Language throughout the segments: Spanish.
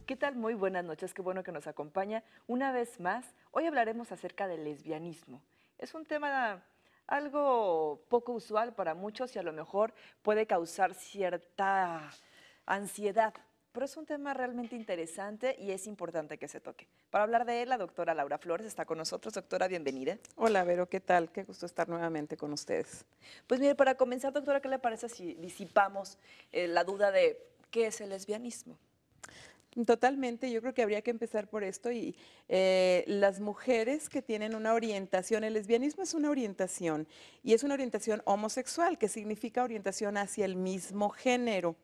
¿Qué tal? Muy buenas noches, qué bueno que nos acompaña una vez más. Hoy hablaremos acerca del lesbianismo. Es un tema algo poco usual para muchos y a lo mejor puede causar cierta ansiedad, pero es un tema realmente interesante y es importante que se toque. Para hablar de él, la doctora Laura Flores está con nosotros. Doctora, bienvenida. Hola, Vero, ¿qué tal? Qué gusto estar nuevamente con ustedes. Pues mire, para comenzar, doctora, ¿qué le parece si disipamos la duda de qué es el lesbianismo? Totalmente, yo creo que habría que empezar por esto y las mujeres que tienen una orientación, el lesbianismo es una orientación y es una orientación homosexual, que significa orientación hacia el mismo género,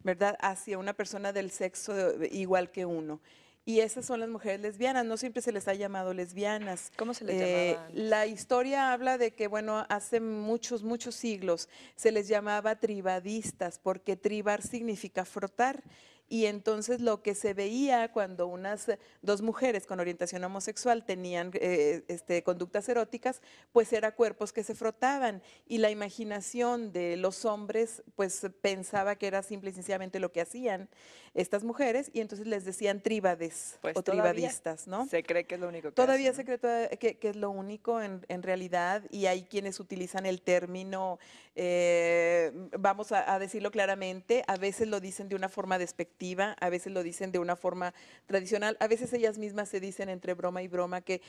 ¿verdad? Hacia una persona del sexo igual que uno. Y esas son las mujeres lesbianas, no siempre se les ha llamado lesbianas. ¿Cómo se les llamaba La antes? historia habla de que, bueno, hace muchos, muchos siglos se les llamaba tribadistas, porque tribar significa frotar. Y entonces lo que se veía cuando unas dos mujeres con orientación homosexual tenían conductas eróticas, pues era cuerpos que se frotaban y la imaginación de los hombres pues pensaba que era simple y sencillamente lo que hacían estas mujeres y entonces les decían tríbades o Pues todavía tribadistas, ¿no? se cree que es lo único que Todavía hacen, se ¿no? cree que es lo único en realidad y hay quienes utilizan el término, vamos a decirlo claramente, a veces lo dicen de una forma despectiva, a veces lo dicen de una forma tradicional, a veces ellas mismas se dicen entre broma y broma que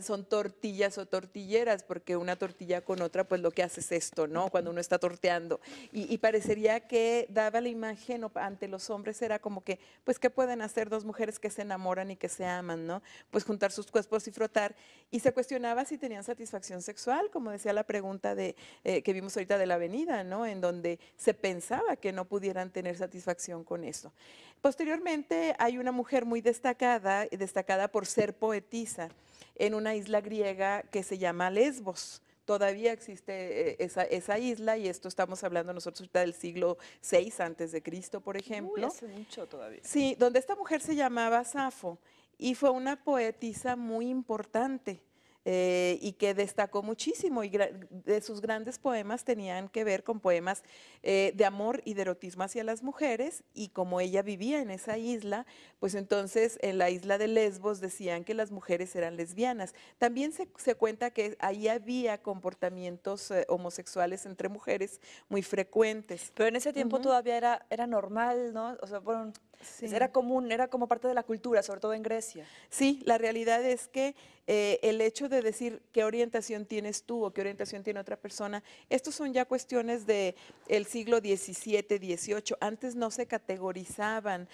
son tortillas o tortilleras, porque una tortilla con otra pues lo que hace es esto, ¿no? Cuando uno está torteando. Y parecería que daba la imagen ante los hombres era como que, pues, ¿qué pueden hacer dos mujeres que se enamoran y que se aman, ¿no? Pues juntar sus cuerpos y frotar. Y se cuestionaba si tenían satisfacción sexual, como decía la pregunta que vimos ahorita de la avenida, ¿no? En donde se pensaba que no pudieran tener satisfacción con eso. Posteriormente hay una mujer muy destacada, destacada por ser poetisa en una isla griega que se llama Lesbos. Todavía existe esa isla y esto estamos hablando nosotros ahorita del siglo VI antes de Cristo, por Uy, ejemplo. hace mucho todavía. Sí, donde esta mujer se llamaba Safo y fue una poetisa muy importante y que destacó muchísimo y de sus grandes poemas tenían que ver con poemas de amor y de erotismo hacia las mujeres y como ella vivía en esa isla, pues entonces en la isla de Lesbos decían que las mujeres eran lesbianas. También se cuenta que ahí había comportamientos homosexuales entre mujeres muy frecuentes. Pero en ese tiempo Ujú. todavía era normal, ¿no? O sea, bueno, era Sí. común, era como parte de la cultura, sobre todo en Grecia. Sí, la realidad es que el hecho de decir qué orientación tienes tú o qué orientación tiene otra persona, estos son ya cuestiones del siglo XVII, XVIII. Antes no se categorizaban.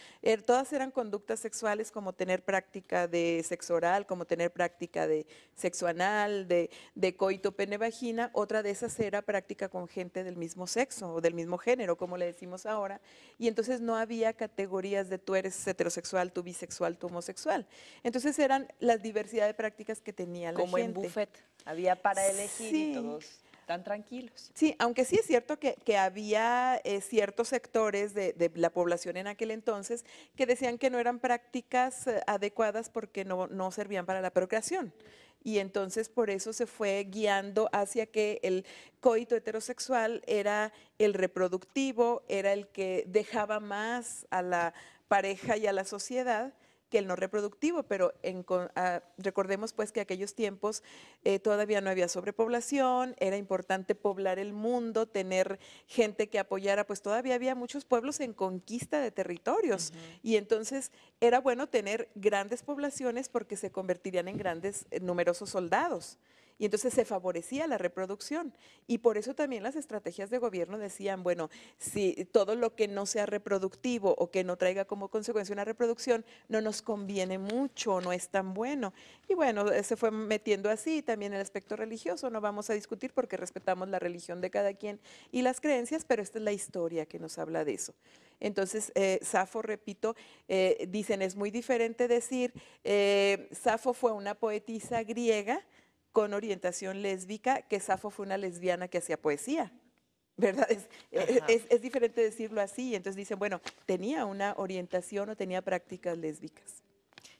Todas eran conductas sexuales como tener práctica de sexo oral, como tener práctica de sexo anal, de coito pene vagina. Otra de esas era práctica con gente del mismo sexo o del mismo género, como le decimos ahora. Y entonces no había categorías de tú eres heterosexual, tú bisexual, tú homosexual. Entonces eran la diversidad de prácticas que tenía la Como en gente. buffet, había para elegir y Sí, todos tan tranquilos. sí, aunque sí es cierto que había ciertos sectores de la población en aquel entonces que decían que no eran prácticas adecuadas porque no servían para la procreación. Y entonces por eso se fue guiando hacia que el coito heterosexual era el reproductivo, era el que dejaba más a la pareja y a la sociedad que el no reproductivo, pero recordemos pues que aquellos tiempos todavía no había sobrepoblación, era importante poblar el mundo, tener gente que apoyara, pues todavía había muchos pueblos en conquista de territorios Ujú. y entonces era bueno tener grandes poblaciones porque se convertirían en grandes, numerosos soldados. Y entonces se favorecía la reproducción. Y por eso también las estrategias de gobierno decían, bueno, si todo lo que no sea reproductivo o que no traiga como consecuencia una reproducción no nos conviene mucho, no es tan bueno. Y bueno, se fue metiendo así, también el aspecto religioso, no vamos a discutir porque respetamos la religión de cada quien y las creencias, pero esta es la historia que nos habla de eso. Entonces, Safo, repito, dicen, es muy diferente decir, Safo fue una poetisa griega con orientación lésbica, que Safo fue una lesbiana que hacía poesía. ¿Verdad? Ajá. Es diferente decirlo así. Entonces dicen, bueno, tenía una orientación o tenía prácticas lésbicas.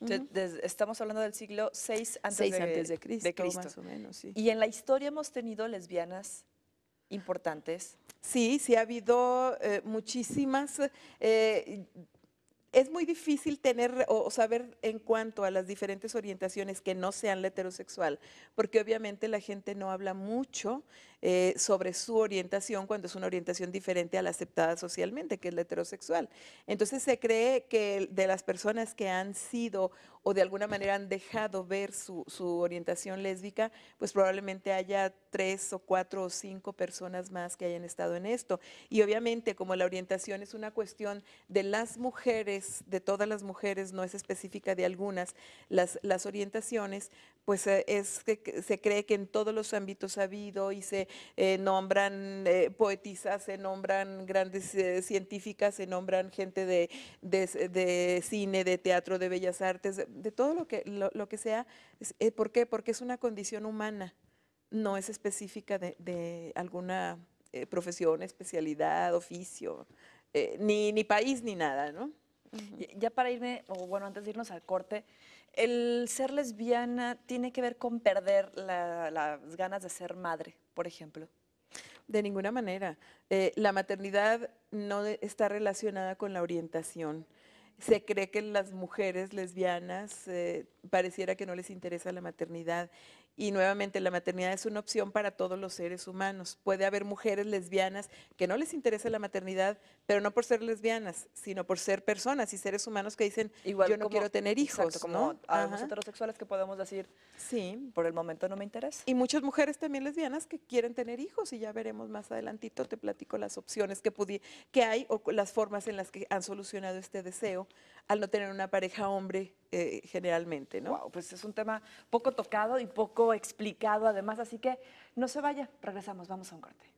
Entonces, Ujú. estamos hablando del siglo VI antes 6 antes de de Cristo, Cristo. más o menos, sí. Y en la historia hemos tenido lesbianas importantes. Sí, sí ha habido muchísimas. Es muy difícil tener o saber en cuanto a las diferentes orientaciones que no sean la heterosexual, porque obviamente la gente no habla mucho sobre su orientación cuando es una orientación diferente a la aceptada socialmente, que es la heterosexual. Entonces se cree que de las personas que han sido o de alguna manera han dejado ver su orientación lésbica, pues probablemente haya 3 o 4 o 5 personas más que hayan estado en esto. Y obviamente como la orientación es una cuestión de las mujeres, de todas las mujeres, no es específica de algunas, las orientaciones, pues es que se cree que en todos los ámbitos ha habido y se nombran poetisas, se nombran grandes científicas, se nombran gente de cine, de teatro, de bellas artes, de todo lo que sea. ¿Por qué? Porque es una condición humana, no es específica de alguna profesión, especialidad, oficio, ni país ni nada, ¿no? Ujú. Ya para irme, o bueno, antes de irnos al corte, ¿el ser lesbiana tiene que ver con perder las ganas de ser madre, por ejemplo? De ninguna manera. La maternidad no está relacionada con la orientación. Se cree que las mujeres lesbianas pareciera que no les interesa la maternidad. Y nuevamente la maternidad es una opción para todos los seres humanos. Puede haber mujeres lesbianas que no les interesa la maternidad, pero no por ser lesbianas, sino por ser personas y seres humanos que dicen, Igual yo no como, quiero tener exacto, hijos, como ¿no? habemos Ajá, heterosexuales que podemos decir, sí. por el momento no me interesa. Y muchas mujeres también lesbianas que quieren tener hijos y ya veremos más adelantito, te platico las opciones que hay o las formas en las que han solucionado este deseo al no tener una pareja hombre generalmente, ¿no? Wow, pues es un tema poco tocado y poco explicado además, así que no se vaya, regresamos, vamos a un corte.